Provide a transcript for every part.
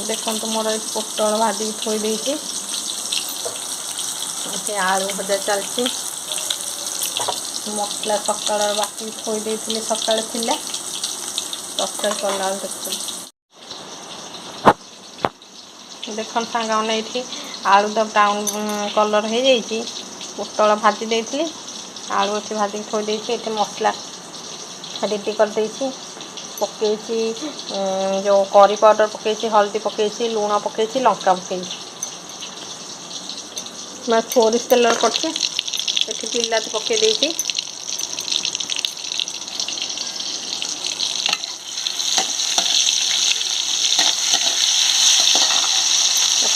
देखो मोर पोटल भाजी थोई देती आलू भजा चलती मसला सकाल बाटी थोई देती सकाल थिले तरकारी कला देख सांग मैंने ये आलू तो ब्राउन कलर हो जाइए पोटल भाजी देती आलू अच्छी भाजी थोई देती ये मसला रेडी कर देती पकई जो करी पाउडर पकई हल्दी पकई लुण पकई लंका पकई मैं सोरिष तेल करछे बिलाती पकई देती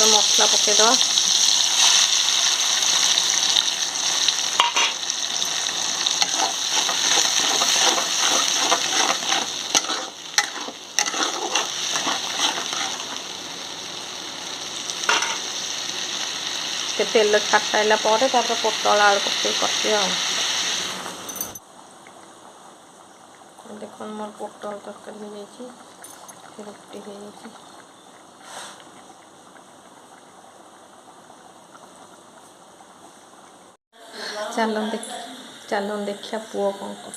मसला पकईदवा तेल छाड़ सारा पर पोटल आलू पकई कटे देख मोर पोटल तरकारी हो जाए रुटी हो जाए चलो देखिया पुओ कौन कर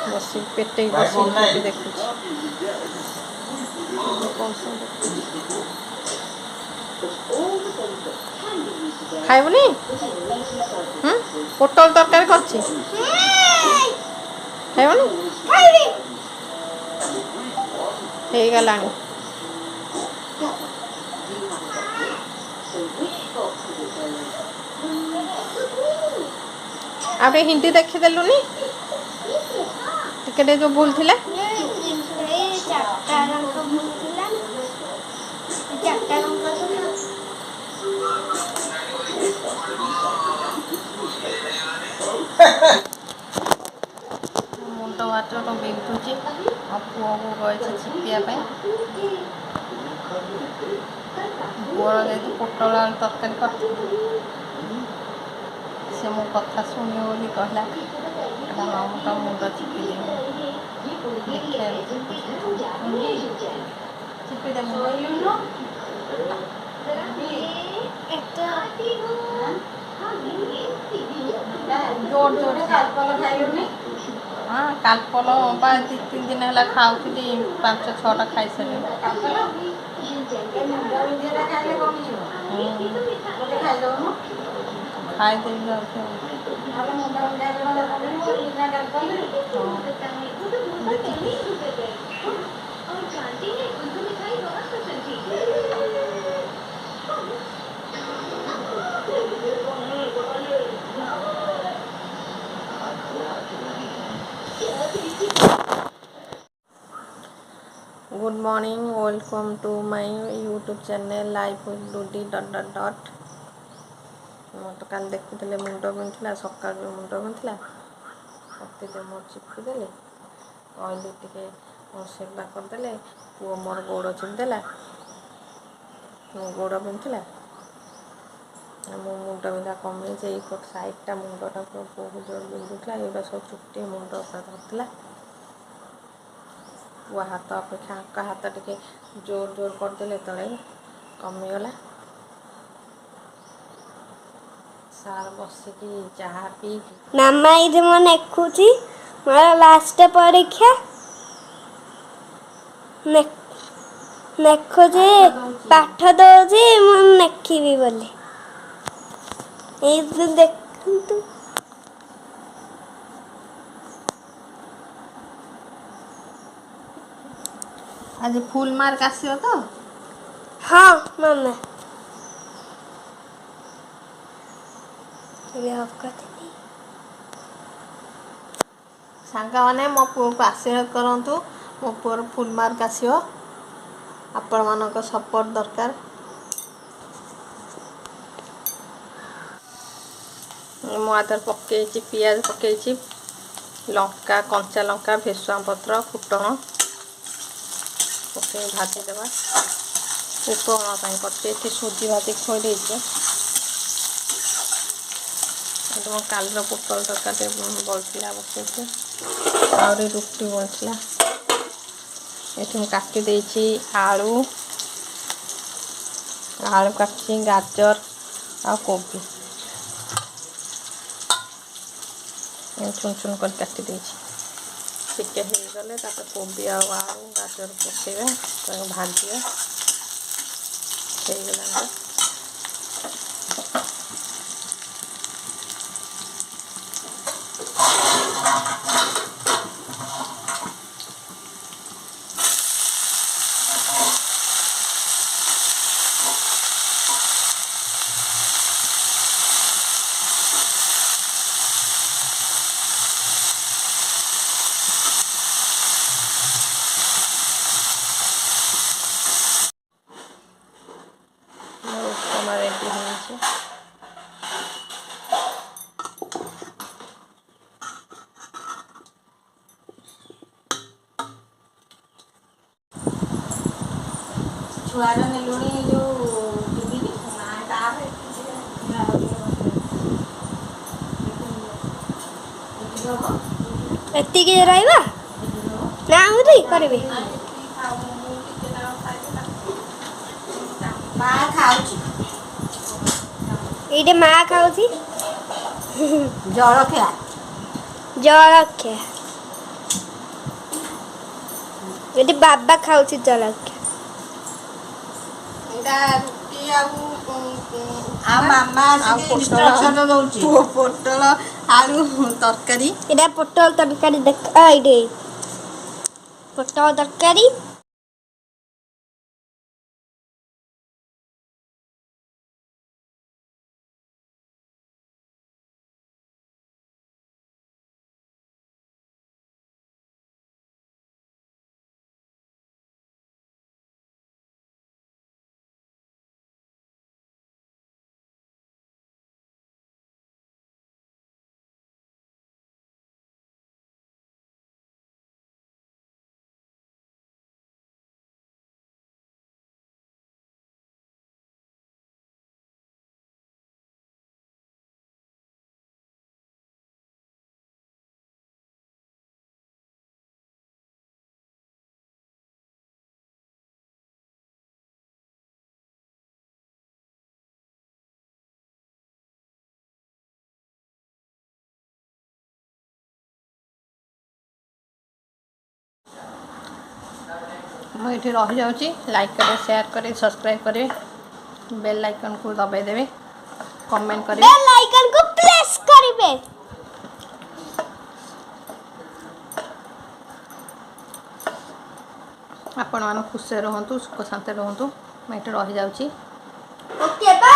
बस पेटे बस देखु खाइबनी पोटल तरकारी करछि खाइबनी हो गलानी आप हिंदी देखीदेलुनी टिकेट जो भूल थिला मुंड हाथ तो बिंधुची और पुओ को गए चिपिया पुअर जो पोटल आलू तरकारी कर से मो कथा शुणे बोली कहला मामू मुंड चिपी चिपी दे जोर जोर हाँ कालपल बा 2-3 दिन है खाऊली 5-6टा खाई सारे खाई दे good morning welcome to my YouTube channel life with Dudi dot तो कल देखुले मुंड बिंधुला सका मुंड बिंधुला पति मोर चिपिदेले कहली टे सेवा करदे पुओ मोर गोड़ चिपिदेला मो गोड़ बिंधुला मो मुंड बिंधा कमे पट साइडटा मुंडटा बहुत जोर बिंधुला ये सब चुट्टी मुंड धरला पुआ हाथ अपेक्षा आंका हाथ टे जोर जोर करदे तले कमीगला सार बसिकी चाहा पी मामा ये मैं नेखुची मोर लास्ट परीक्षा नेखुची पाठ दउची मु नेखिबी बोली ए देखंतु आज फुल मार्क आसियो तो हाँ मामा सांग मैंने मो पुओ को आशीर्वाद करंतु मो पुओर फुल मार्क आसियो आपण मानक सपोर्ट दरकार मो आदर पकई पियाज पकई लंका कंचा लंका भेसुआ पत्र फुटण पकई भाजी देवा उपमा करते सुजी भाजी खोई देती ମୋ କାଲିର ପୋଟଳ ତରକାରୀ ବଳିଥିଲା ବସେଇଛି ଆହୁରି ରୁଟି ବଳିଥିଲା। ଏଠି ମୁଁ କାଟି ଦେଇଛି ଆଳୁ କାଟିଛି ଗାଜର ଆଉ କୋବି ଚୁନ ଚୁନ କରି କାଟି ଦେଇଛି। ଟିକେ ହେଇଗଲେ ତାପରେ କୋବି ଆଉ ଆଳୁ ଗାଜର ପକେଇବା ତାକୁ ଭାଜିବା। ହେଇଗଲାଣି ମୋ ଉପମା ରେଡ଼ି ହେଇଛି। ଛୁଆର ନେଲୁଣି ଯେଉଁ ଏତିକି ରହିବା ନା ଆହୁରି କରିବି। ମା ଖାଉଛି ଏଇଠି ମା ଖାଉଛି ଜଳଖିଆ। ଏଠି ବାବା ଖାଉଛି ଜଳଖିଆ। ଏଇଟା ରୁଟି ଆଉ ମାମା ଆସିକି ଇନଷ୍ଟ୍ରକ୍ସନ ଦଉଛି ପୋଟଳ ଆଳୁ ତରକାରୀ। ଏଇଟା ପୋଟଳ ତରକାରୀ ଦେଖ ଏଇଠି ପୋଟଳ ତରକାରୀ। ମୁଁ ଏଠି ରହିଯାଉଛି। ଲାଇକ୍ କରିବେ, ସେୟାର କରିବେ, ସବସ୍କ୍ରାଇବ୍ କରିବେ, ବେଲ୍ ଆଇକନ୍କୁ ଦବାଇ ଦେବେ, କମେଣ୍ଟ କରିବେ। ବେଲ୍ ଆଇକନ୍କୁ ପ୍ରେସ୍ କରିବେ। ଆପଣମାନେ ଖୁସିରେ ରୁହନ୍ତୁ, ସୁଖ ଶାନ୍ତିରେ ରୁହନ୍ତୁ। ମୁଁ ଏଠି ରହିଯାଉଛି। Okay bye.